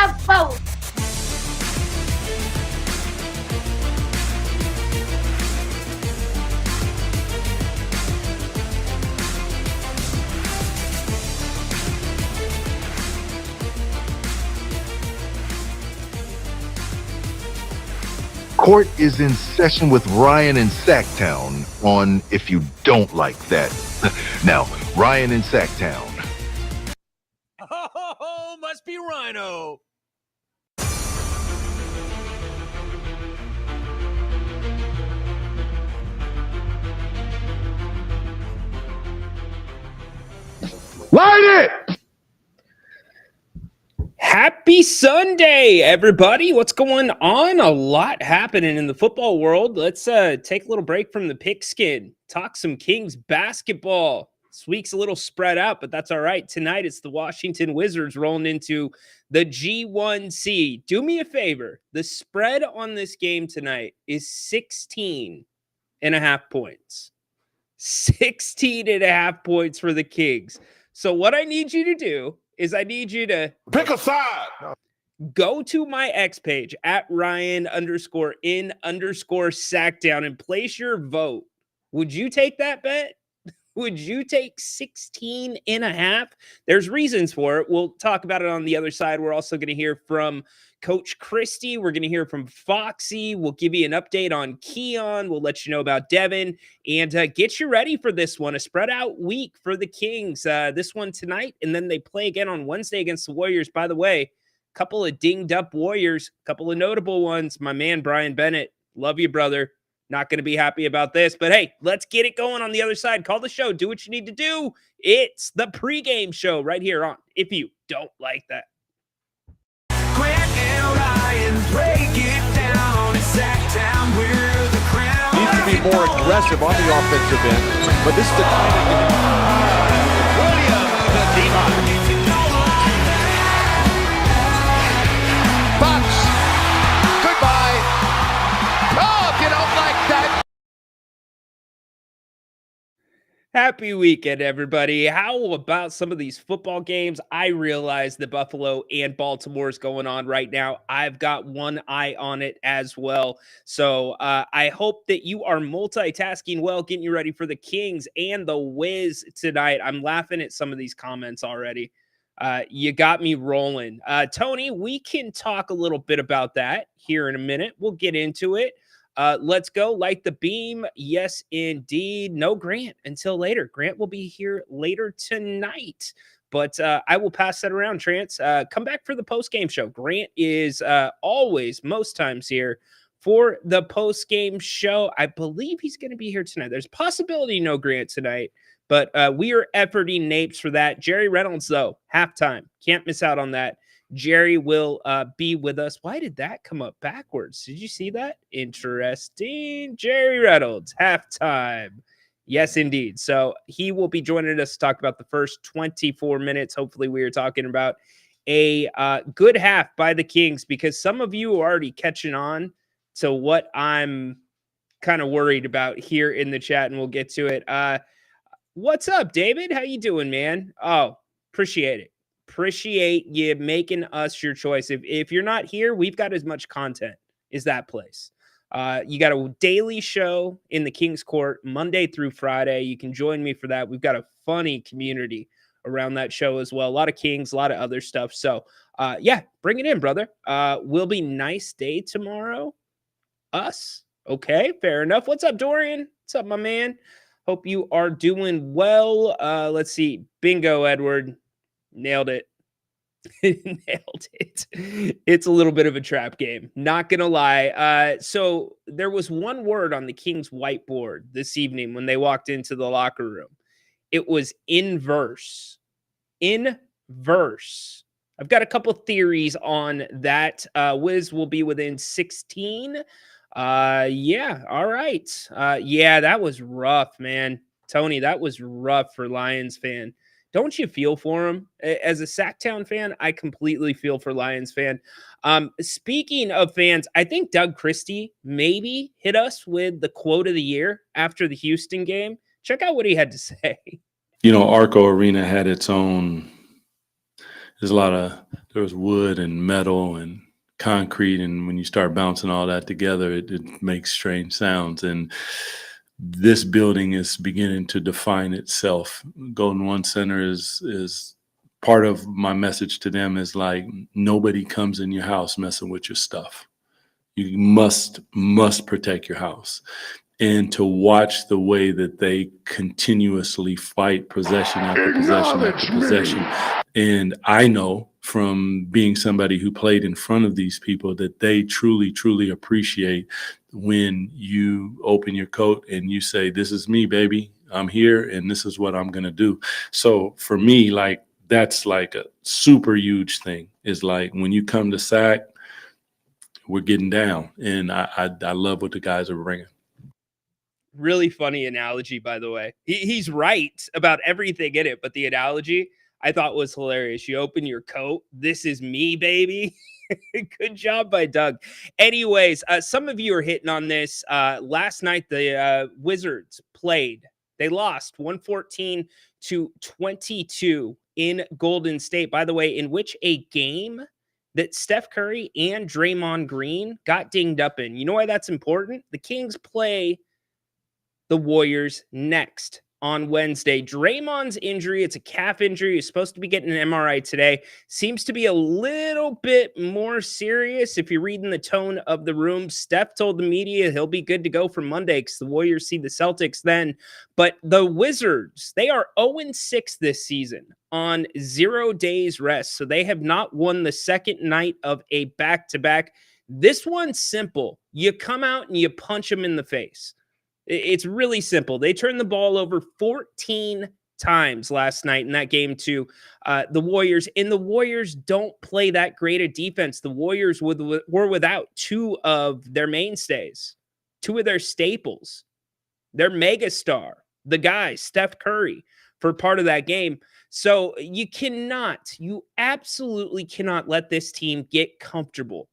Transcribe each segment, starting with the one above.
the boat. Court is in session with Ryan in Sacktown on If You Don't Like That. Now, Ryan in Sacktown. Oh, must be Ryno. Light it! Happy Sunday, everybody. What's going on? A lot happening in the football world. Let's take a little break from the pigskin, talk some Kings basketball. This week's a little spread out, but that's all right. Tonight, it's the Washington Wizards rolling into the G1C. Do me a favor. The spread on this game tonight is 16.5 points. 16.5 points for the Kings. So what I need you to do is I need you to pick a side. Go to my X page at Ryan_in_Sackdown and place your vote. Would you take that bet? Would you take 16.5? There's reasons for it. We'll talk about it on the other side. We're also going to hear from Coach Christie. We're going to hear from Foxy. We'll give you an update on Keon. We'll let you know about Devin. And get you ready for this one. A spread out week for the Kings. This one tonight, and then they play again on Wednesday against the Warriors. By the way, a couple of dinged up Warriors, a couple of notable ones. My man, Brian Bennett. Love you, brother. Not going to be happy about this, but hey, let's get it going on the other side. Call the show. Do what you need to do. It's the pregame show right here on If You Don't Like That. Grant and Ryan, break it down. It's Sacktown, we're the crown. Needs to be more aggressive on the offensive end, but this is the time to Williams, the D-Box. Box. Goodbye. Oh, if you don't like that. Happy weekend, everybody. How about some of these football games? I realize the Buffalo and Baltimore is going on right now. I've got one eye on it as well. So I hope that you are multitasking well, getting you ready for the Kings and the Wiz tonight. I'm laughing at some of these comments already. You got me rolling. Tony, we can talk a little bit about that here in a minute. We'll get into it. Let's go. Light the beam. Yes, indeed. No Grant until later. Grant will be here later tonight, but I will pass that around, Trance. Come back for the post-game show. Grant is always, most times here for the post-game show. I believe he's going to be here tonight. There's a possibility no Grant tonight, but we are efforting Napes for that. Jerry Reynolds, though, halftime. Can't miss out on that. Jerry will be with us. Why did that come up backwards? Did you see that? Interesting. Jerry Reynolds, halftime. Yes, indeed. So he will be joining us to talk about the first 24 minutes. Hopefully we are talking about a good half by the Kings, because some of you are already catching on to what I'm kind of worried about here in the chat, and we'll get to it. What's up, David? How you doing, man? Oh, appreciate it. Appreciate you making us your choice. If you're not here, we've got as much content as that place. You got a daily show in the King's Court Monday through Friday. You can join me for that. We've got a funny community around that show as well. A lot of Kings, a lot of other stuff. So yeah, bring it in, brother. Will be nice day tomorrow. Us. Okay, fair enough. What's up, Dorian? What's up, my man? Hope you are doing well. Let's see. Bingo, Edward. Nailed it. Nailed it. It's a little bit of a trap game. Not going to lie. So there was one word on the Kings whiteboard this evening when they walked into the locker room. It was inverse. Inverse. I've got a couple theories on that. Wiz will be within 16. Yeah. All right. Yeah, that was rough, man. Tony, that was rough for Lions fan. Don't you feel for him? As a Sacktown fan, I completely feel for Lions fan. Speaking of fans, I think Doug Christie maybe hit us with the quote of the year after the Houston game. Check out what he had to say. You know, Arco Arena had its own there was wood and metal and concrete, and when you start bouncing all that together, it makes strange sounds. And this building is beginning to define itself. Golden One Center is part of my message to them is like, nobody comes in your house messing with your stuff. You must protect your house. And to watch the way that they continuously fight possession after possession after possession. And I know from being somebody who played in front of these people that they truly, truly appreciate when you open your coat and you say, this is me, baby. I'm here and this is what I'm going to do. So for me, like, that's like a super huge thing, is like when you come to SAC, we're getting down. And I love what the guys are bringing. Really funny analogy, by the way. He's right about everything in it, but the analogy I thought was hilarious. You open your coat, this is me, baby. Good job by Doug. Anyways, some of you are hitting on this. Last night, the Wizards played. They lost 114-22 in Golden State, by the way, in which a game that Steph Curry and Draymond Green got dinged up in. You know why that's important? The Kings play the Warriors next on Wednesday. Draymond's injury, it's a calf injury. He's supposed to be getting an MRI today. Seems to be a little bit more serious if you're reading the tone of the room. Steph told the media he'll be good to go for Monday because the Warriors see the Celtics then. But the Wizards, they are 0-6 this season on 0 days rest. So they have not won the second night of a back-to-back. This one's simple. You come out and you punch them in the face. It's really simple. They turned the ball over 14 times last night in that game to the Warriors, and the Warriors don't play that great a defense. The Warriors were without two of their mainstays, two of their staples, their megastar, the guy, Steph Curry, for part of that game. So you absolutely cannot let this team get comfortable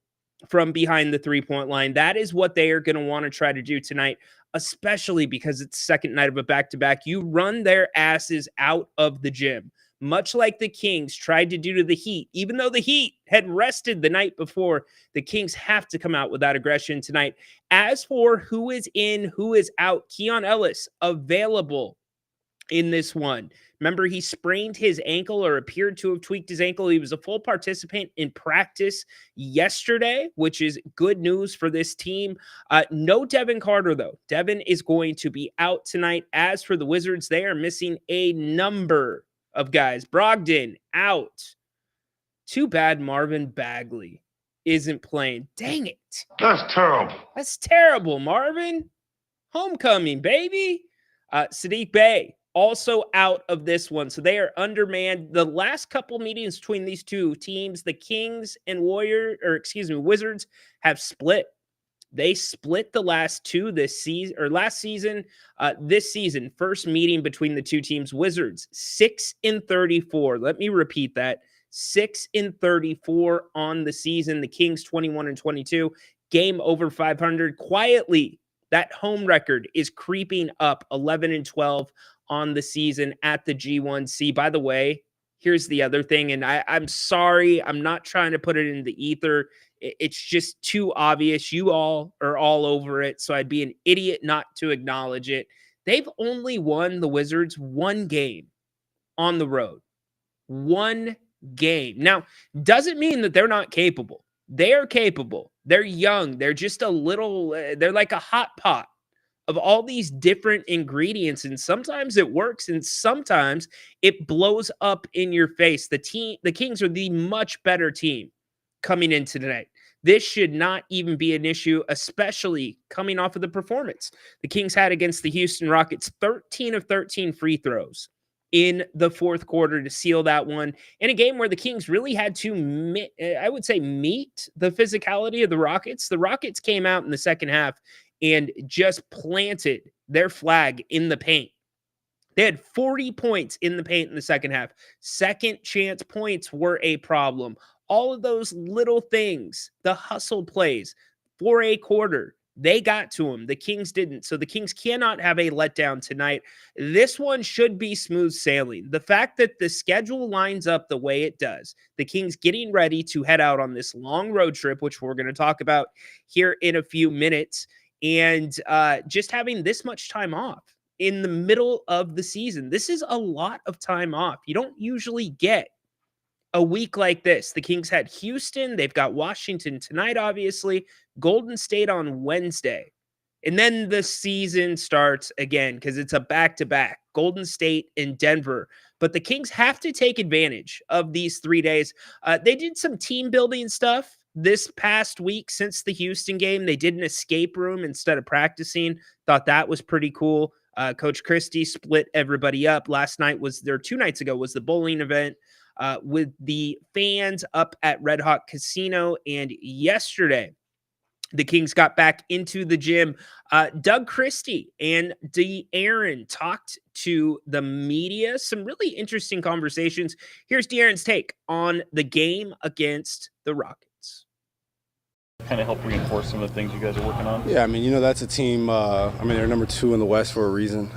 from behind the three-point line. That is what they are going to want to try to do tonight, especially because it's the second night of a back-to-back. You run their asses out of the gym, much like the Kings tried to do to the Heat. Even though the Heat had rested the night before, the Kings have to come out with that aggression tonight. As for who is in, who is out, Keon Ellis available in this one. Remember, he sprained his ankle or appeared to have tweaked his ankle. He was a full participant in practice yesterday, which is good news for this team. No Devin Carter, though. Devin is going to be out tonight. As for the Wizards, they are missing a number of guys. Brogdon out. Too bad Marvin Bagley isn't playing. Dang it. That's terrible. That's terrible, Marvin. Homecoming, baby. Sadiq Bey also out of this one. So they are undermanned. The last couple meetings between these two teams, the Kings and Wizards, have split. They split the last two this season, this season. First meeting between the two teams, Wizards 6-34. Let me repeat that. 6-34 on the season. The Kings 21-22. Game over 500. Quietly, that home record is creeping up, 11-12 on the season at the G1C. By the way, here's the other thing, and I'm sorry, I'm not trying to put it in the ether. It's just too obvious. You all are all over it, so I'd be an idiot not to acknowledge it. They've only won, the Wizards, one game on the road. One game. Now, doesn't mean that they're not capable. They are capable. They're young. They're just they're like a hot pot of all these different ingredients. And sometimes it works and sometimes it blows up in your face. The Kings are the much better team coming into tonight. This should not even be an issue, especially coming off of the performance the Kings had against the Houston Rockets. 13 of 13 free throws in the fourth quarter to seal that one in a game where the Kings really had to, meet the physicality of the Rockets. The Rockets came out in the second half and just planted their flag in the paint. They had 40 points in the paint in the second half. Second chance points were a problem. All of those little things, the hustle plays for a quarter, They got to him. The Kings didn't. So the Kings cannot have a letdown tonight. This one should be smooth sailing. The fact that the schedule lines up the way it does, the Kings getting ready to head out on this long road trip, which we're going to talk about here in a few minutes, and just having this much time off in the middle of the season. This is a lot of time off. You don't usually get a week like this. The Kings had Houston. They've got Washington tonight, obviously, Golden State on Wednesday. And then the season starts again because it's a back-to-back, Golden State and Denver. But the Kings have to take advantage of these 3 days. They did some team building stuff this past week since the Houston game. They did an escape room instead of practicing. Thought that was pretty cool. Coach Christie split everybody up. 2 nights ago was the bowling event with the fans up at Red Hawk Casino. And yesterday, the Kings got back into the gym. Doug Christie and De'Aaron talked to the media. Some really interesting conversations. Here's De'Aaron's take on the game against the Rockets. Kind of help reinforce some of the things you guys are working on? Yeah, I mean, that's a team. They're number 2 in the West for a reason.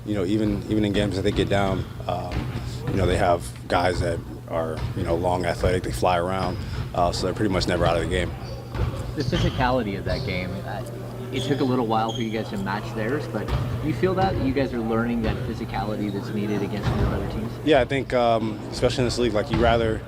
Even in games that they get down, they have guys that are long, athletic. They fly around, so they're pretty much never out of the game. The physicality of that game. It took a little while for you guys to match theirs, but do you feel that you guys are learning that physicality that's needed against some of the other teams? Yeah, I think especially in this league, you rather.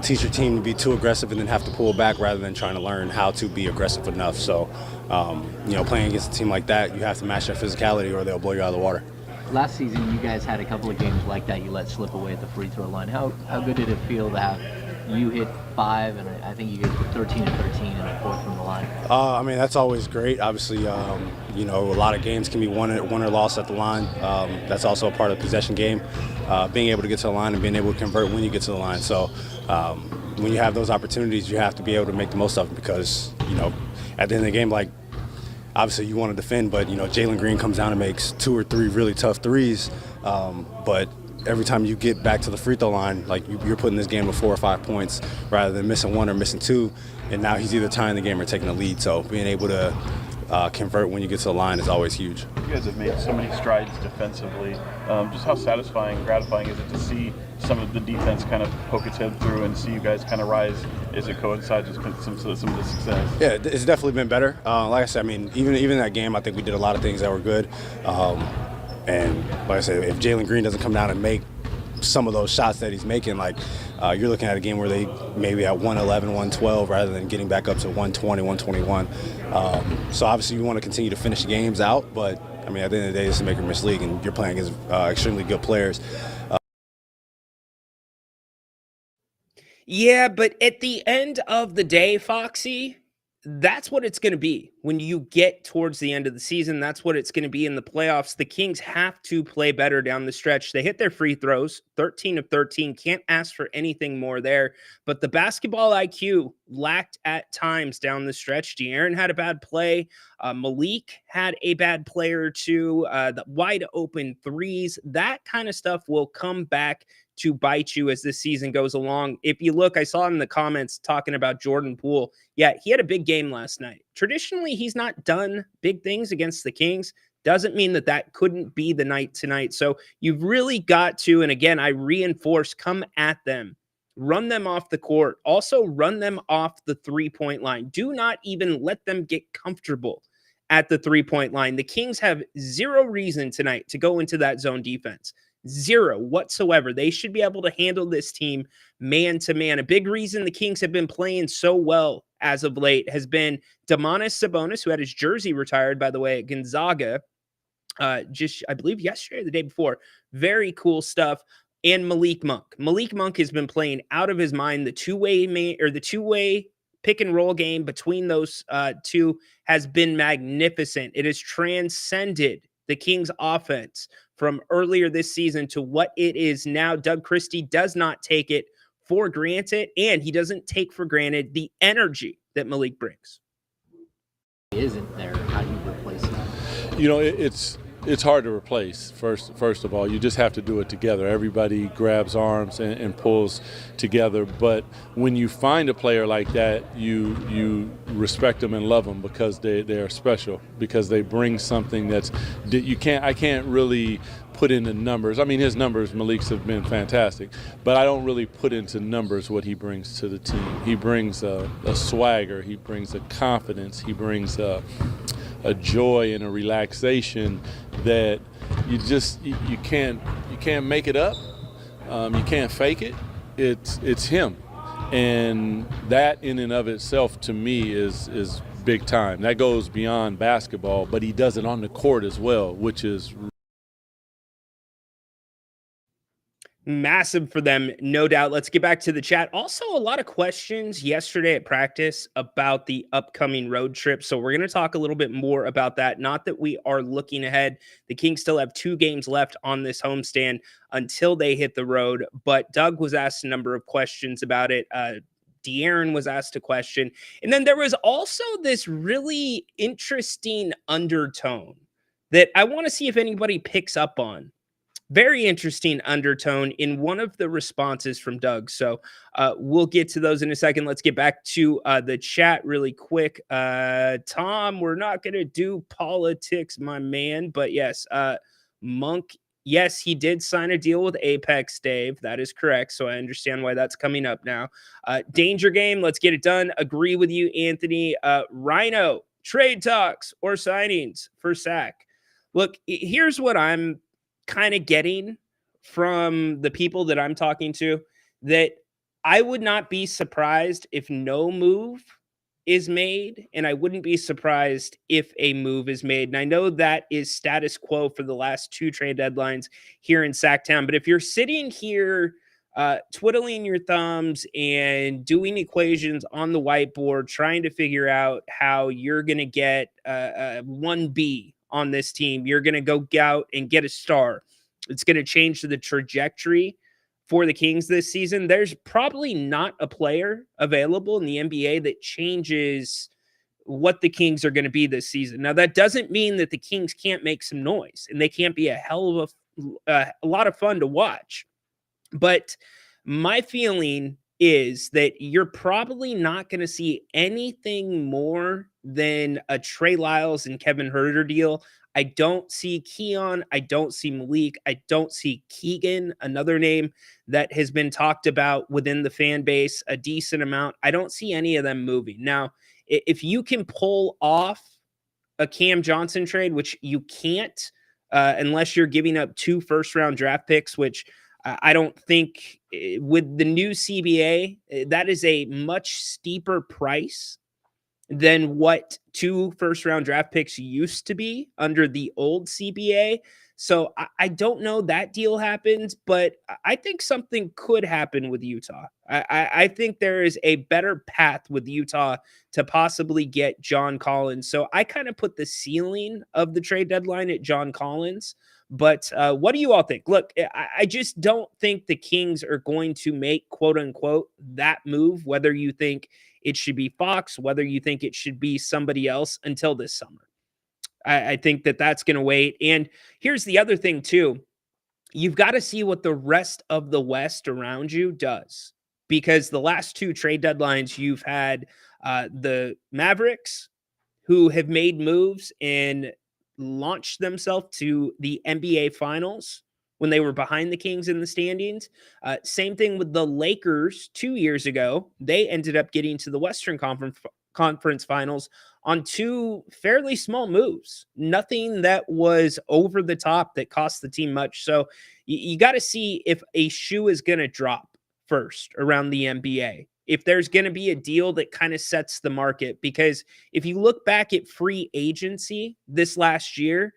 Teach your team to be too aggressive and then have to pull back rather than trying to learn how to be aggressive enough. So, playing against a team like that, you have to match their physicality or they'll blow you out of the water. Last season, you guys had a couple of games like that you let slip away at the free throw line. How good did it feel to have you hit 5 and I think you guys were 13 and 13 in the fourth from the line? That's always great. Obviously, a lot of games can be won or lost at the line. That's also a part of the possession game. Being able to get to the line and being able to convert when you get to the line. So when you have those opportunities, you have to be able to make the most of them because, at the end of the game, obviously you want to defend, but, Jalen Green comes down and makes 2 or 3 really tough threes. But every time you get back to the free throw line, you're putting this game to 4 or 5 points rather than missing 1 or missing 2. And now he's either tying the game or taking the lead. So being able to convert when you get to the line is always huge. You guys have made so many strides defensively. Just how satisfying, gratifying is it to see some of the defense kind of poke its head through and see you guys kind of rise as it coincides with some of the success? Yeah, it's definitely been better. Like I said, even in that game, I think we did a lot of things that were good. And like I said, if Jalen Green doesn't come down and make some of those shots that he's making, you're looking at a game where they maybe at 111, 112 rather than getting back up to 120, 121. So obviously you want to continue to finish the games out, but at the end of the day, this is a make or miss league, and you're playing against extremely good players. Yeah, but at the end of the day, Foxy, that's what it's going to be when you get towards the end of the season. That's what it's going to be in the playoffs. The Kings have to play better down the stretch. They hit their free throws, 13 of 13. Can't ask for anything more there. But the basketball IQ lacked at times down the stretch. De'Aaron had a bad play. Malik had a bad play or two. The wide open threes, that kind of stuff will come back to bite you as this season goes along. If you look, I saw in the comments talking about Jordan Poole. Yeah, he had a big game last night. Traditionally, he's not done big things against the Kings. Doesn't mean that couldn't be the night tonight. So you've really got to, and again, I reinforce, come at them. Run them off the court. Also run them off the three-point line. Do not even let them get comfortable at the three-point line. The Kings have zero reason tonight to go into that zone defense. Zero whatsoever. They should be able to handle this team man to man. A big reason the Kings have been playing so well as of late has been Domantas Sabonis, who had his jersey retired, by the way, at Gonzaga, I believe yesterday or the day before. Very cool stuff. And Malik Monk. Malik Monk has been playing out of his mind. The two-way pick and roll game between those two has been magnificent. It has transcended the Kings offense from earlier this season to what it is now. Doug Christie does not take it for granted, and he doesn't take for granted the energy that Malik brings. Isn't there? How do you replace that? it's hard to replace. First of all, you just have to do it together. Everybody grabs arms and pulls together. But when you find a player like that, you respect them and love them because they are special, because they bring something that I can't really put into numbers. I mean, his numbers, Malik's, have been fantastic, but I don't really put into numbers what he brings to the team. He brings a swagger, he brings a confidence, he brings a joy and a relaxation that you can't make it up. You can't fake it. It's him, and that in and of itself to me is big time. That goes beyond basketball, but he does it on the court as well, which is massive for them, no doubt. Let's get back to the chat. Also, a lot of questions yesterday at practice about the upcoming road trip. So we're going to talk a little bit more about that. Not that we are looking ahead. The Kings still have 2 games left on this homestand until they hit the road. But Doug was asked a number of questions about it. De'Aaron was asked a question. And then there was also this really interesting undertone that I want to see if anybody picks up on. Very interesting undertone in one of the responses from Doug. So we'll get to those in a second. Let's get back to the chat really quick. Tom, we're not going to do politics, my man. But yes, Monk, yes, he did sign a deal with Apex, Dave. That is correct. So I understand why that's coming up now. Danger Game, let's get it done. Agree with you, Anthony. Ryno, trade talks or signings for Sack. Look, here's what I'm kind of getting from the people that I'm talking to, that I would not be surprised if no move is made, and I wouldn't be surprised if a move is made. And I know that is status quo for the last 2 trade deadlines here in Sacktown, but if you're sitting here twiddling your thumbs and doing equations on the whiteboard, trying to figure out how you're going to get 1B on this team, you're going to go out and get a star. It's going to change the trajectory for the Kings this season. There's probably not a player available in the NBA that changes what the Kings are going to be this season. Now, that doesn't mean that the Kings can't make some noise and they can't be a hell of a lot of fun to watch. But my feeling is that you're probably not going to see anything more than a Trey Lyles and Kevin Huerter deal. I don't see Keon. I don't see Malik. I don't see Keegan, another name that has been talked about within the fan base a decent amount. I don't see any of them moving. Now, if you can pull off a Cam Johnson trade, which you can't unless you're giving up 2 first-round draft picks, which I don't think with the new CBA, that is a much steeper price than what 2 first-round draft picks used to be under the old CBA. So I don't know that deal happens, but I think something could happen with Utah. I think there is a better path with Utah to possibly get John Collins. So I kind of put the ceiling of the trade deadline at John Collins. But what do you all think? Look, I just don't think the Kings are going to make, quote unquote, that move, whether you think it should be Fox, whether you think it should be somebody else until this summer. I think that that's going to wait. And here's the other thing, too. You've got to see what the rest of the West around you does, because the last 2 trade deadlines, you've had the Mavericks, who have made moves and launched themselves to the NBA Finals when they were behind the Kings in the standings. Same thing with the Lakers 2 years ago. They ended up getting to the Western Conference Finals on 2 fairly small moves. Nothing that was over the top that cost the team much. So you got to see if a shoe is going to drop first around the NBA. If there's going to be a deal that kind of sets the market, because if you look back at free agency this last year,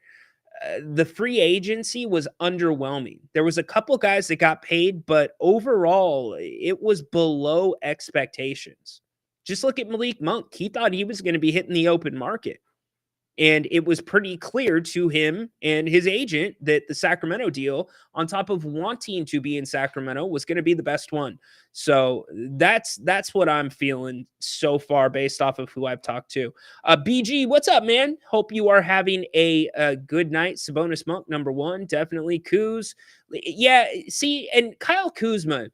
the free agency was underwhelming. There was a couple guys that got paid, but overall it was below expectations. Just look at Malik Monk. He thought he was going to be hitting the open market. And it was pretty clear to him and his agent that the Sacramento deal, on top of wanting to be in Sacramento, was going to be the best one. So that's what I'm feeling so far based off of who I've talked to. BG, what's up, man? Hope you are having a good night. Sabonis Monk, number one, definitely. Kuz. Yeah, see, and Kyle Kuzma,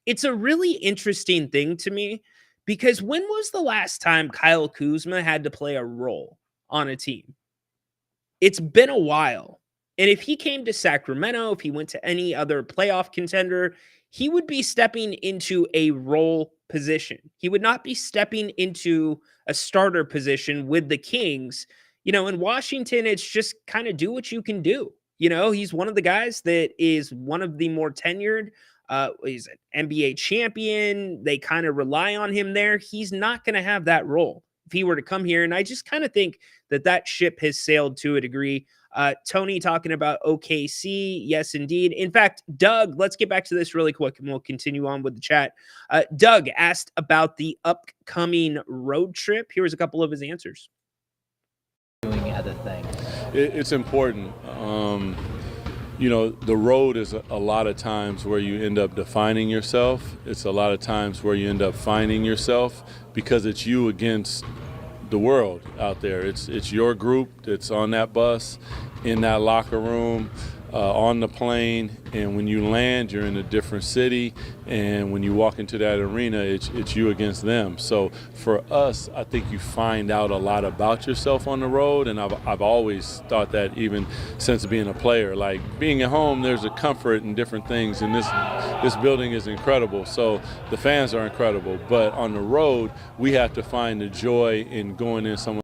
it's a really interesting thing to me because when was the last time Kyle Kuzma had to play a role on a team? It's been a while. And if he came to Sacramento, if he went to any other playoff contender, he would be stepping into a role position. He would not be stepping into a starter position with the Kings. In Washington, it's just kind of do what you can do. He's one of the guys that is one of the more tenured. He's an NBA champion. They kind of rely on him there. He's not going to have that role if he were to come here. And I just kind of think that ship has sailed to a degree. Tony talking about OKC. Yes, indeed. In fact, Doug, let's get back to this really quick and we'll continue on with the chat. Doug asked about the upcoming road trip. Here's a couple of his answers. Doing other things. It's important. The road is a lot of times where you end up defining yourself. It's a lot of times where you end up finding yourself because it's you against the world out there. It's your group that's on that bus, in that locker room, on the plane, and when you land, you're in a different city, and when you walk into that arena, it's you against them. So for us, I think you find out a lot about yourself on the road, and I've always thought that even since being a player. Like being at home, there's a comfort in different things, and this building is incredible. So the fans are incredible, but on the road, we have to find the joy in going in somewhere.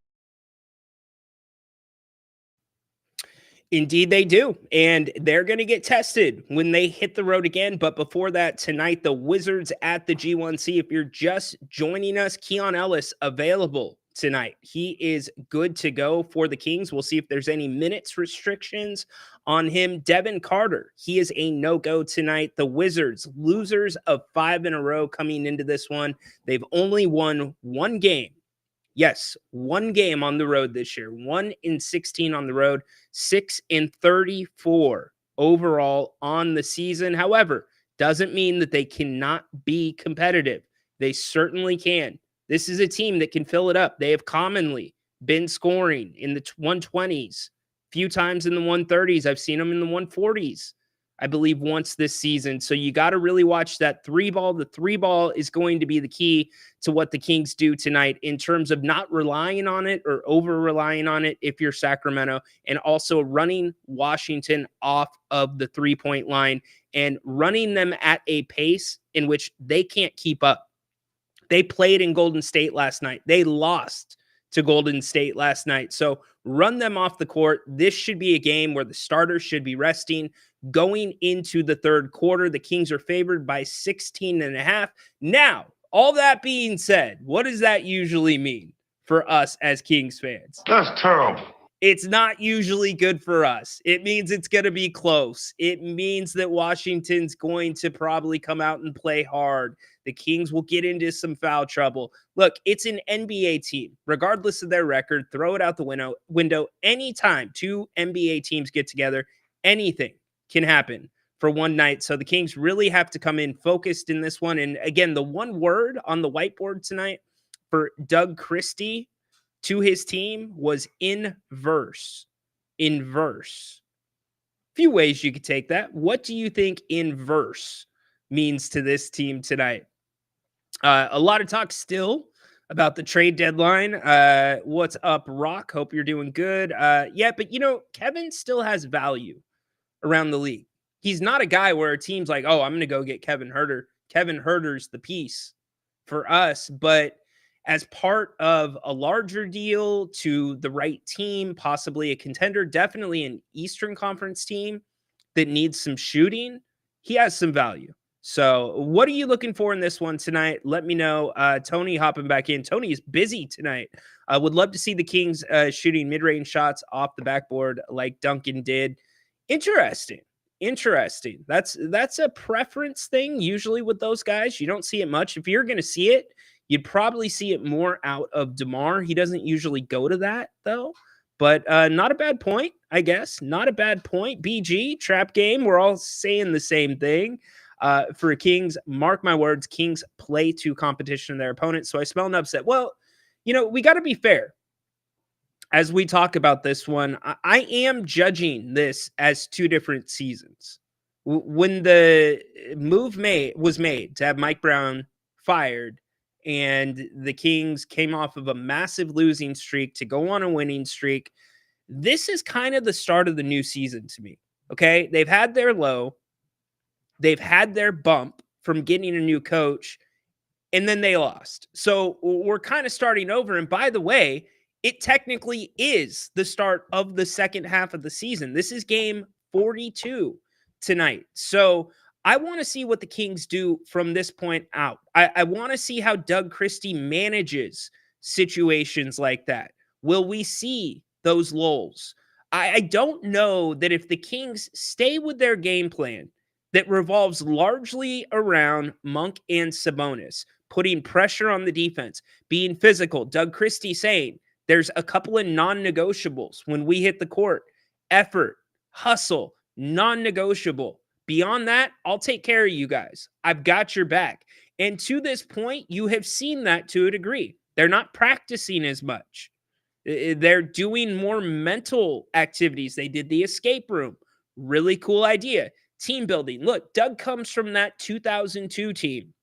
Indeed, they do. And they're going to get tested when they hit the road again. But before that, tonight, the Wizards at the G1C. If you're just joining us, Keon Ellis available tonight. He is good to go for the Kings. We'll see if there's any minutes restrictions on him. Devin Carter, he is a no-go tonight. The Wizards, losers of 5 in a row coming into this one. They've only won one game. Yes, one game on the road this year. 1-16 on the road, 6-34 overall on the season. However, doesn't mean that they cannot be competitive. They certainly can. This is a team that can fill it up. They have commonly been scoring in the 120s, a few times in the 130s. I've seen them in the 140s, I believe, once this season. So you got to really watch that 3-ball. The 3-ball is going to be the key to what the Kings do tonight in terms of not relying on it or over-relying on it if you're Sacramento, and also running Washington off of the three-point line and running them at a pace in which they can't keep up. They played in Golden State last night. They lost to Golden State last night. So run them off the court. This should be a game where the starters should be resting. Going into the third quarter, the Kings are favored by 16.5. Now, all that being said, what does that usually mean for us as Kings fans? That's terrible. It's not usually good for us. It means it's going to be close. It means that Washington's going to probably come out and play hard. The Kings will get into some foul trouble. Look, it's an NBA team. Regardless of their record, throw it out the window. Anytime two NBA teams get together, anything can happen for one night. So the Kings really have to come in focused in this one. And again, the one word on the whiteboard tonight for Doug Christie to his team was inverse. Inverse. Few ways you could take that. What do you think inverse means to this team tonight? A lot of talk still about the trade deadline. What's up, Rock? Hope you're doing good. Yeah, but Kevin still has value around the league. He's not a guy where a team's like, oh, I'm going to go get Kevin Huerter. Kevin Huerter's the piece for us, but as part of a larger deal to the right team, possibly a contender, definitely an Eastern Conference team that needs some shooting, he has some value. So what are you looking for in this one tonight? Let me know. Tony hopping back in. Tony is busy tonight. I would love to see the Kings shooting mid-range shots off the backboard like Duncan did. Interesting. That's a preference thing usually with those guys. You don't see it much. If you're going to see it, You'd probably see it more out of DeMar. He doesn't usually go to that, though. But not a bad point, I guess. Not a bad point. BG, trap game. We're all saying the same thing. For Kings, mark my words, Kings play to competition in their opponents. So I smell an upset. Well, we got to be fair. As we talk about this one, I am judging this as two different seasons. When the move was made to have Mike Brown fired, and the Kings came off of a massive losing streak to go on a winning streak, this is kind of the start of the new season to me. Okay. They've had their low, they've had their bump from getting a new coach, and then they lost. So we're kind of starting over. And by the way, it technically is the start of the second half of the season. This is game 42 tonight. So I want to see what the Kings do from this point out. I want to see how Doug Christie manages situations like that. Will we see those lulls? I don't know that if the Kings stay with their game plan that revolves largely around Monk and Sabonis, putting pressure on the defense, being physical. Doug Christie saying there's a couple of non-negotiables when we hit the court. Effort, hustle, non-negotiable. Beyond that, I'll take care of you guys. I've got your back. And to this point, you have seen that to a degree. They're not practicing as much. They're doing more mental activities. They did the escape room. Really cool idea. Team building. Look, Doug comes from that 2002 team.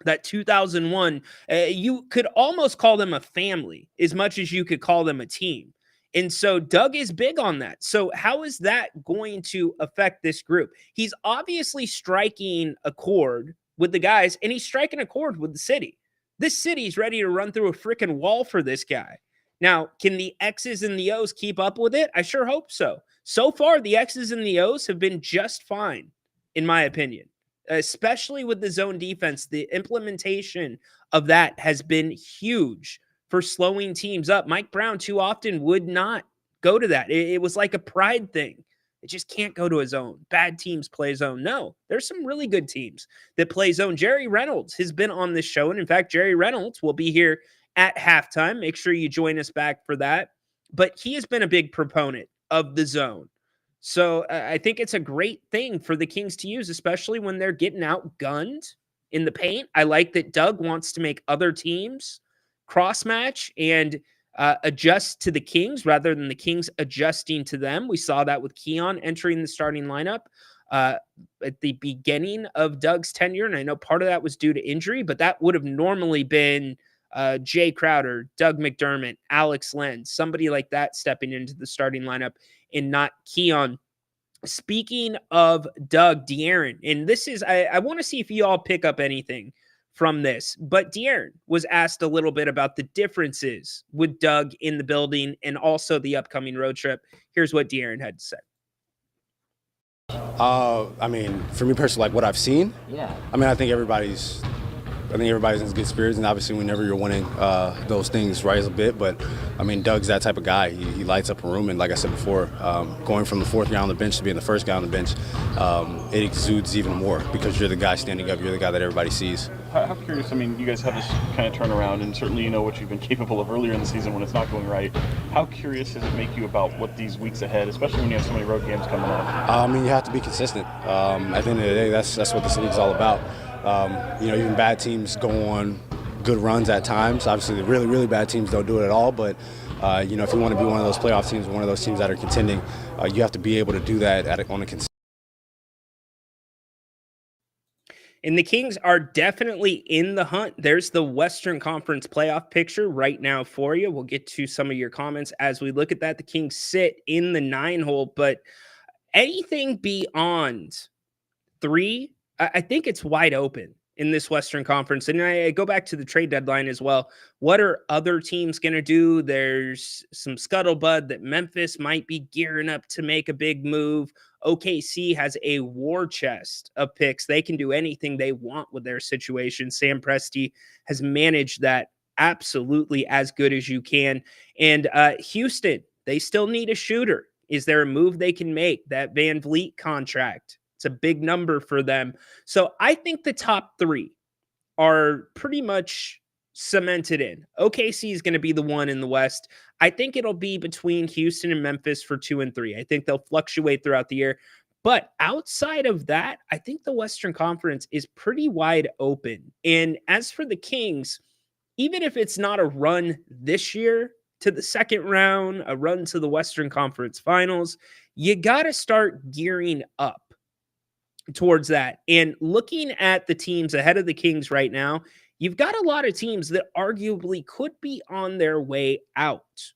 That 2001, you could almost call them a family as much as you could call them a team. And so Doug is big on that. So how is that going to affect this group? He's obviously striking a chord with the guys, and he's striking a chord with the city. This city's ready to run through a freaking wall for this guy. Now, can the X's and the O's keep up with it? I sure hope so. So far, the X's and the O's have been just fine, in my opinion. Especially with the zone defense, the implementation of that has been huge for slowing teams up. Mike Brown too often would not go to that. It was like a pride thing. It just can't go to a zone. Bad teams play zone. No, there's some really good teams that play zone. Jerry Reynolds has been on this show. And in fact, Jerry Reynolds will be here at halftime. Make sure you join us back for that. But he has been a big proponent of the zone. So I think it's a great thing for the Kings to use, especially when they're getting outgunned in the paint. I like that Doug wants to make other teams cross-match and adjust to the Kings rather than the Kings adjusting to them. We saw that with Keon entering the starting lineup at the beginning of Doug's tenure, and I know part of that was due to injury, but that would have normally been Jay Crowder, Doug McDermott, Alex Len, somebody like that stepping into the starting lineup and not Keon. Speaking of Doug, De'Aaron, and this is, I want to see if you all pick up anything from this, but De'Aaron was asked a little bit about the differences with Doug in the building and also the upcoming road trip. Here's what De'Aaron had to say. I mean, for me personally, like what I've seen, Yeah. I mean, I think everybody's in good spirits, and obviously whenever you're winning, those things rise a bit. But I mean, Doug's that type of guy. He lights up a room, and like I said before, going from the fourth guy on the bench to being the first guy on the bench, it exudes even more because you're the guy standing up. You're the guy that everybody sees. How curious, I mean, you guys have this kind of turnaround, and certainly you know what you've been capable of earlier in the season when it's not going right. How curious does it make you about what these weeks ahead, especially when you have so many road games coming up? I mean, you have to be consistent. At the end of the day, that's what this league's all about. Even bad teams go on good runs at times. Obviously, the really, really bad teams don't do it at all. But, if you want to be one of those playoff teams, one of those teams that are contending, you have to be able to do that on a consistent. And the Kings are definitely in the hunt. There's the Western Conference playoff picture right now for you. We'll get to some of your comments as we look at that. The Kings sit in the 9-hole, but anything beyond 3, I think it's wide open in this Western Conference. And I go back to the trade deadline as well. What are other teams going to do? There's some scuttlebutt that Memphis might be gearing up to make a big move. OKC has a war chest of picks. They can do anything they want with their situation. Sam Presti has managed that absolutely as good as you can. And Houston, they still need a shooter. Is there a move they can make? That Van Vliet contract, it's a big number for them. So I think the top 3 are pretty much cemented in. OKC is going to be the one in the West. I think it'll be between Houston and Memphis for 2 and 3. I think they'll fluctuate throughout the year. But outside of that, I think the Western Conference is pretty wide open. And as for the Kings, even if it's not a run this year to the second round, a run to the Western Conference Finals, you got to start gearing up towards that. And looking at the teams ahead of the Kings right now, you've got a lot of teams that arguably could be on their way out.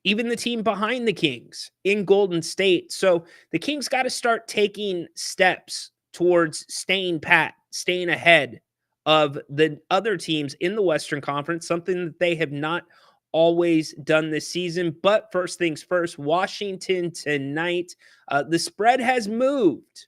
Even the team behind the Kings in Golden State. So the Kings got to start taking steps towards staying pat, staying ahead of the other teams in the Western Conference, something that they have not always done this season. But first things first, Washington tonight, the spread has moved.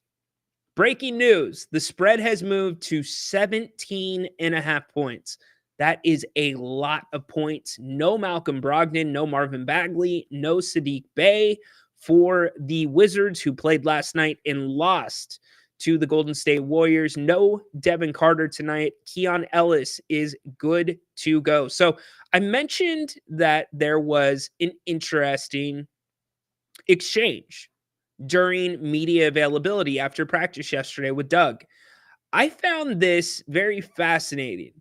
Breaking news, the spread has moved to 17.5 points. That is a lot of points. No Malcolm Brogdon, no Marvin Bagley, no Sadiq Bey for the Wizards, who played last night and lost to the Golden State Warriors. No Devin Carter tonight. Keon Ellis is good to go. So I mentioned that there was an interesting exchange during media availability after practice yesterday with Doug. I found this very fascinating.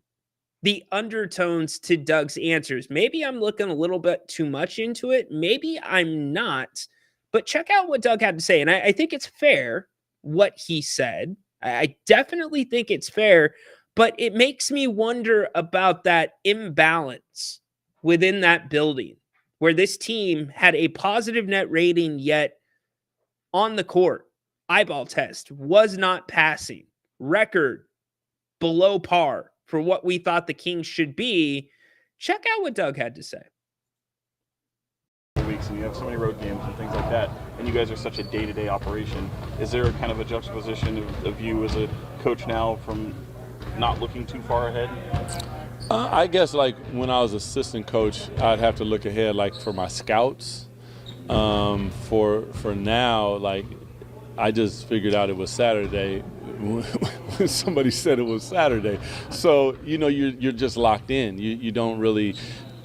The undertones to Doug's answers. Maybe I'm looking a little bit too much into it. Maybe I'm not. But check out what Doug had to say. And I think it's fair what he said. I definitely think it's fair. But it makes me wonder about that imbalance within that building where this team had a positive net rating, yet on the court, eyeball test, was not passing. Record below par for what we thought the Kings should be. Check out what Doug had to say. Weeks and you have so many road games and things like that, and you guys are such a day-to-day operation. Is there kind of a juxtaposition of you as a coach now from not looking too far ahead? I guess like when I was assistant coach, I'd have to look ahead like for my scouts. For now, like I just figured out it was Saturday when somebody said it was Saturday. So, you know, you're just locked in. You don't really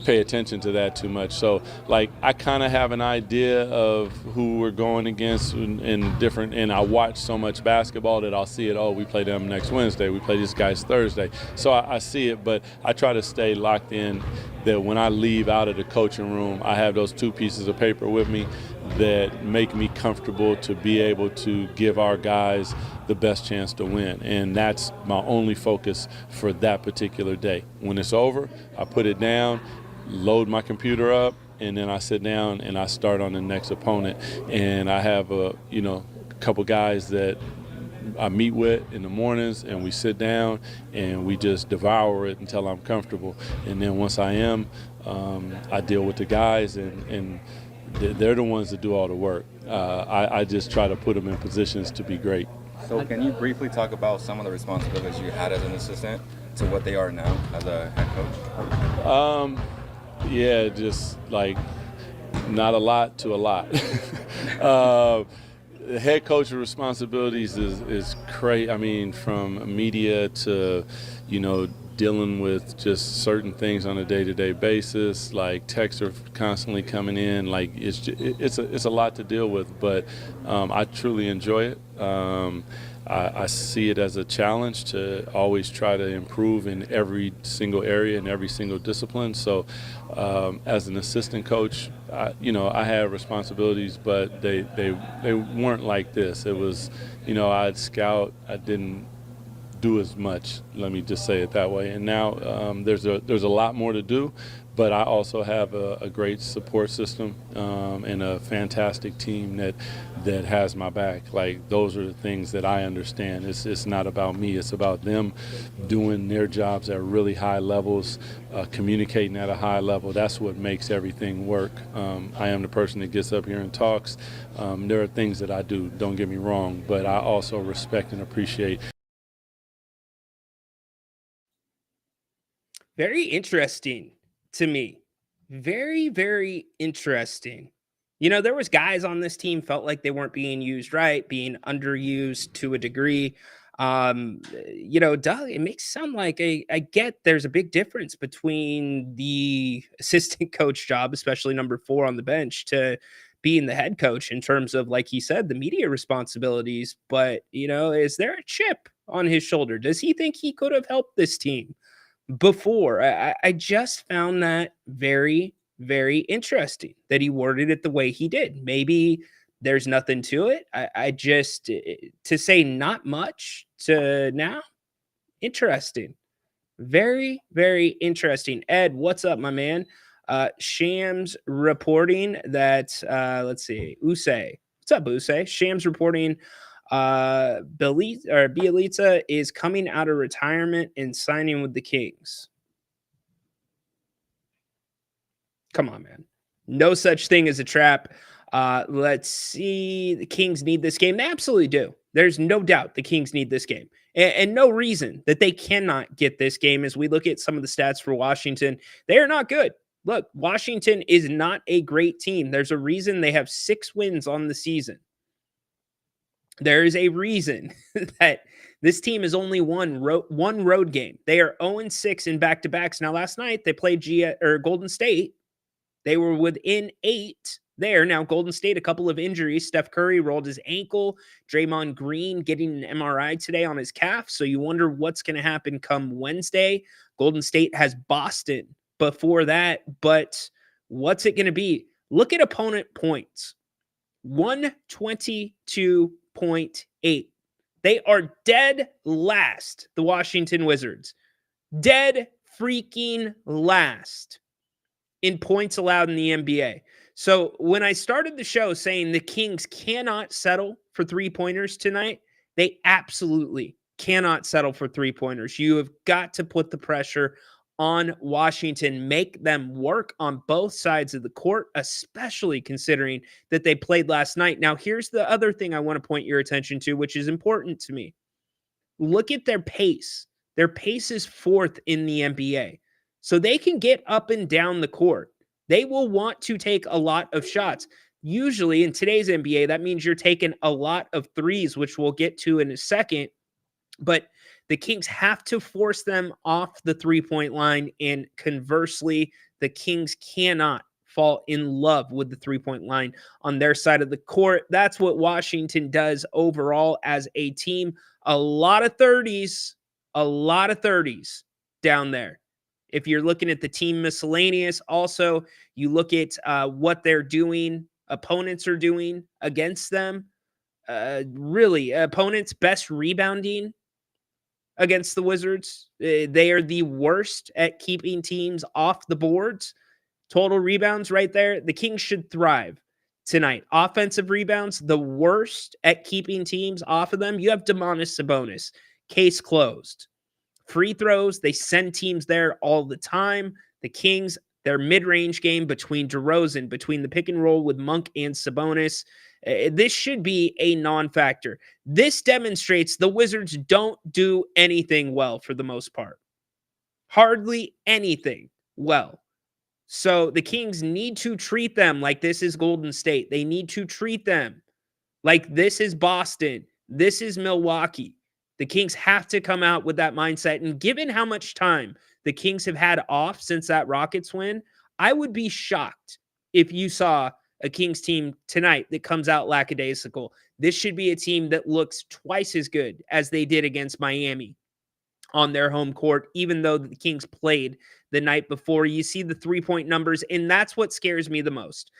pay attention to that too much. So, like, I kind of have an idea of who we're going against in different, and I watch so much basketball that I'll see it, oh, we play them next Wednesday, we play these guys Thursday. So I see it, but I try to stay locked in that when I leave out of the coaching room, I have those 2 pieces of paper with me that make me comfortable to be able to give our guys the best chance to win. And that's my only focus for that particular day. When it's over, I put it down, load my computer up, and then I sit down and I start on the next opponent. And I have a couple guys that I meet with in the mornings, and we sit down and we just devour it until I'm comfortable. And then once I am, I deal with the guys, and they're the ones that do all the work. I just try to put them in positions to be great. So can you briefly talk about some of the responsibilities you had as an assistant to what they are now as a head coach? Yeah, just like not a lot to a lot. The head coach responsibilities is crazy. I mean, from media to, dealing with just certain things on a day-to-day basis. Like texts are constantly coming in. Like it's a lot to deal with, but I truly enjoy it. I see it as a challenge to always try to improve in every single area and every single discipline. So as an assistant coach, I had responsibilities, but they weren't like this. It was, I'd scout, I didn't do as much, let me just say it that way. And now there's a lot more to do, but I also have a great support system and a fantastic team that has my back. Like, those are the things that I understand. It's not about me. It's about them doing their jobs at really high levels, communicating at a high level. That's what makes everything work. I am the person that gets up here and talks. There are things that I do, don't get me wrong, but I also respect and appreciate. Very interesting to me. Very, very interesting. There was guys on this team felt like they weren't being used right, being underused to a degree. Doug, it makes it sound like I get there's a big difference between the assistant coach job, especially number 4 on the bench, to being the head coach in terms of, like he said, the media responsibilities. But, is there a chip on his shoulder? Does he think he could have helped this team before? I just found that very, very interesting that he worded it the way he did. Maybe there's nothing to it. I just, to say not much to now, interesting. Very, very interesting. Ed, what's up, my man? Shams reporting that, let's see, Usay. What's up, Usay? Shams reporting Bielitsa is coming out of retirement and signing with the Kings. Come on, man. No such thing as a trap. Let's see. The Kings need this game. They absolutely do. There's no doubt the Kings need this game. And no reason that they cannot get this game. As we look at some of the stats for Washington, they are not good. Look, Washington is not a great team. There's a reason they have 6 wins on the season. There is a reason that this team has only won one road game. They are 0-6 in back-to-backs. Now, last night they played Golden State. They were within 8 there. Now, Golden State, a couple of injuries. Steph Curry rolled his ankle. Draymond Green getting an MRI today on his calf. So you wonder what's going to happen come Wednesday. Golden State has Boston before that. But what's it going to be? Look at opponent points. 122.8. They are dead last, the Washington Wizards. Dead freaking last in points allowed in the NBA. So when I started the show saying the Kings cannot settle for 3-pointers tonight, they absolutely cannot settle for 3-pointers. You have got to put the pressure on Washington, make them work on both sides of the court, especially considering that they played last night. Now, here's the other thing I want to point your attention to, which is important to me. Look at their pace. Their pace is 4th in the NBA. So they can get up and down the court. They will want to take a lot of shots. Usually in today's NBA, that means you're taking a lot of threes, which we'll get to in a second. But the Kings have to force them off the 3-point line. And conversely, the Kings cannot fall in love with the 3-point line on their side of the court. That's what Washington does overall as a team. A lot of 30s down there. If you're looking at the team miscellaneous, also, you look at what they're doing, opponents are doing against them. Really, opponents' best rebounding against the Wizards. They are the worst at keeping teams off the boards. Total rebounds right there. The Kings should thrive tonight. Offensive rebounds, the worst at keeping teams off of them. You have Domantas Sabonis. Case closed. Free throws, they send teams there all the time. The Kings, their mid-range game between DeRozan, between the pick and roll with Monk and Sabonis, this should be a non-factor. This demonstrates the Wizards don't do anything well for the most part. Hardly anything well. So the Kings need to treat them like this is Golden State. They need to treat them like this is Boston. This is Milwaukee. The Kings have to come out with that mindset. And given how much time the Kings have had off since that Rockets win, I would be shocked if you saw a Kings team tonight that comes out lackadaisical. This should be a team that looks twice as good as they did against Miami on their home court, even though the Kings played the night before. You see the 3-point numbers, and that's what scares me the most.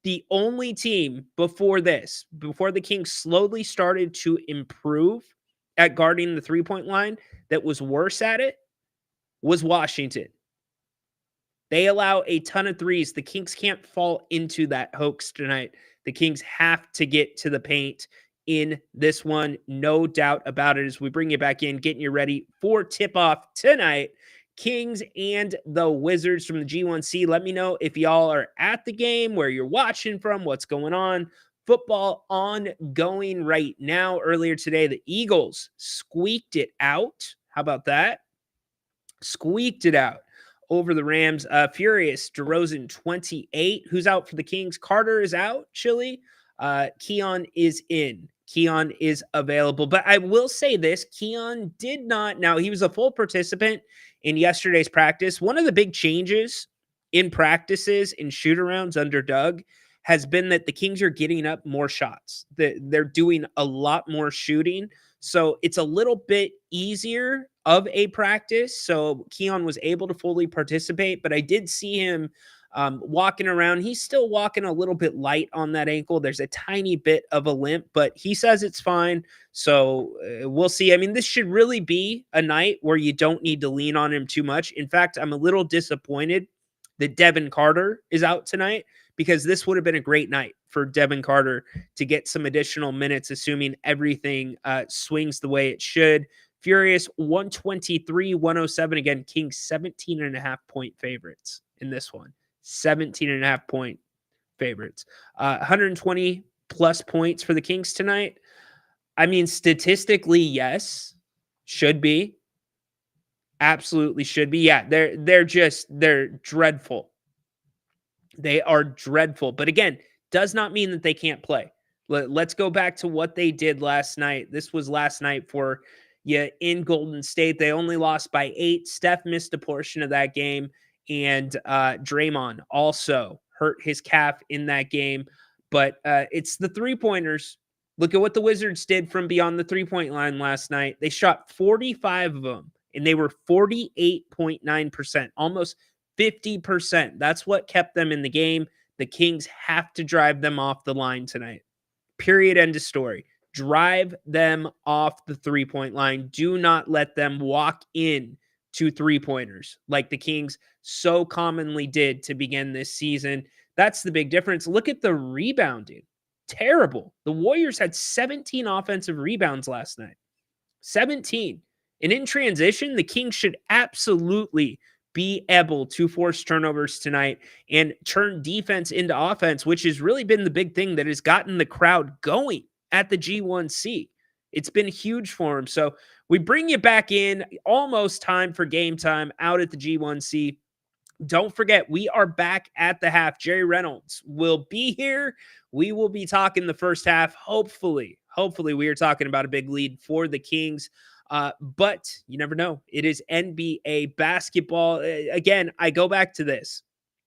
The only team before this, before the Kings slowly started to improve at guarding the 3-point line that was worse at it, was Washington. They allow a ton of threes. The Kings can't fall into that hoax tonight. The Kings have to get to the paint in this one, no doubt about it. As we bring you back in, getting you ready for tip-off tonight, Kings and the Wizards from the G1C. Let me know if y'all are at the game, where you're watching from, what's going on. Football ongoing right now. Earlier today, the Eagles squeaked it out. How about that? Squeaked it out over the Rams. Furious, DeRozan 28. Who's out for the Kings? Carter is out. Chili. Keon is in. Keon is available. But I will say this, Keon did not, now he was a full participant in yesterday's practice. One of the big changes in practices in shoot-arounds under Doug has been that the Kings are getting up more shots. They're doing a lot more shooting. So it's a little bit easier of a practice. So Keon was able to fully participate, but I did see him walking around. He's still walking a little bit light on that ankle. There's a tiny bit of a limp, but he says it's fine. So we'll see. I mean, this should really be a night where you don't need to lean on him too much. In fact, I'm a little disappointed that Devin Carter is out tonight, because this would have been a great night for Devin Carter to get some additional minutes, assuming everything swings the way it should. Furious 123-107. Again, Kings 17.5-point favorites in this one. 17.5-point favorites. 120 plus points for the Kings tonight. I mean, statistically, yes, should be. Absolutely should be. Yeah, they're dreadful. They are dreadful. But again, does not mean that they can't play. Let's go back to what they did last night. This was last night for you in Golden State. They only lost by 8. Steph missed a portion of that game, and Draymond also hurt his calf in that game. But it's the three-pointers. Look at what the Wizards did from beyond the three-point line last night. They shot 45 of them, and they were 48.9%, almost 50%. That's what kept them in the game. The Kings have to drive them off the line tonight. Period. End of story. Drive them off the three-point line. Do not let them walk in to three-pointers like the Kings so commonly did to begin this season. That's the big difference. Look at the rebounding. Terrible. The Warriors had 17 offensive rebounds last night. 17. And in transition, the Kings should absolutely be able to force turnovers tonight and turn defense into offense, which has really been the big thing that has gotten the crowd going at the G1C. It's been huge for them. So we bring you back in, almost time for game time out at the G1C. Don't forget, we are back at the half. Jerry Reynolds will be here. We will be talking the first half. Hopefully we are talking about a big lead for the Kings. But you never know. It is NBA basketball. Again, I go back to this.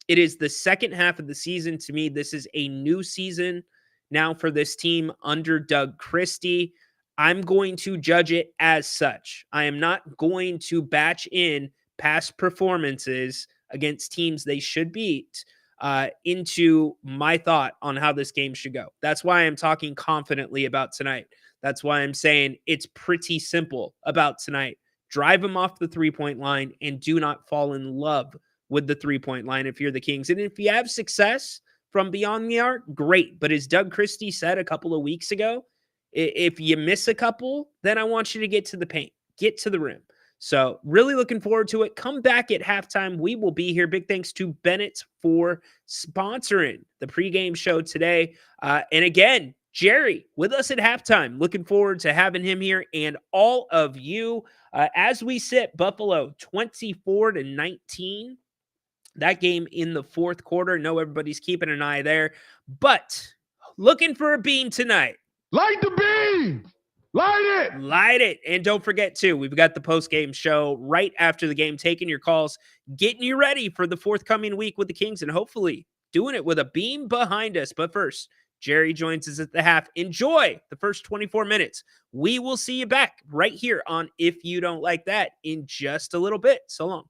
It is the second half of the season. To me, this is a new season now for this team under Doug Christie. I'm going to judge it as such. I am not going to batch in past performances against teams they should beat into my thought on how this game should go. That's why I'm talking confidently about tonight. That's why I'm saying it's pretty simple about tonight. Drive them off the three-point line and do not fall in love with the three-point line if you're the Kings. And if you have success from beyond the arc, great. But as Doug Christie said a couple of weeks ago, if you miss a couple, then I want you to get to the paint, get to the rim. So really looking forward to it. Come back at halftime. We will be here. Big thanks to Bennett for sponsoring the pregame show today. And again, Jerry with us at halftime. Looking forward to having him here and all of you as we sit Buffalo 24-19. That game in the fourth quarter. Know everybody's keeping an eye there, but looking for a beam tonight. Light the beam! Light it! Light it. And don't forget, too, we've got the post-game show right after the game, taking your calls, getting you ready for the forthcoming week with the Kings, and hopefully doing it with a beam behind us. But first, Jerry joins us at the half. Enjoy the first 24 minutes. We will see you back right here on If You Don't Like That in just a little bit. So long.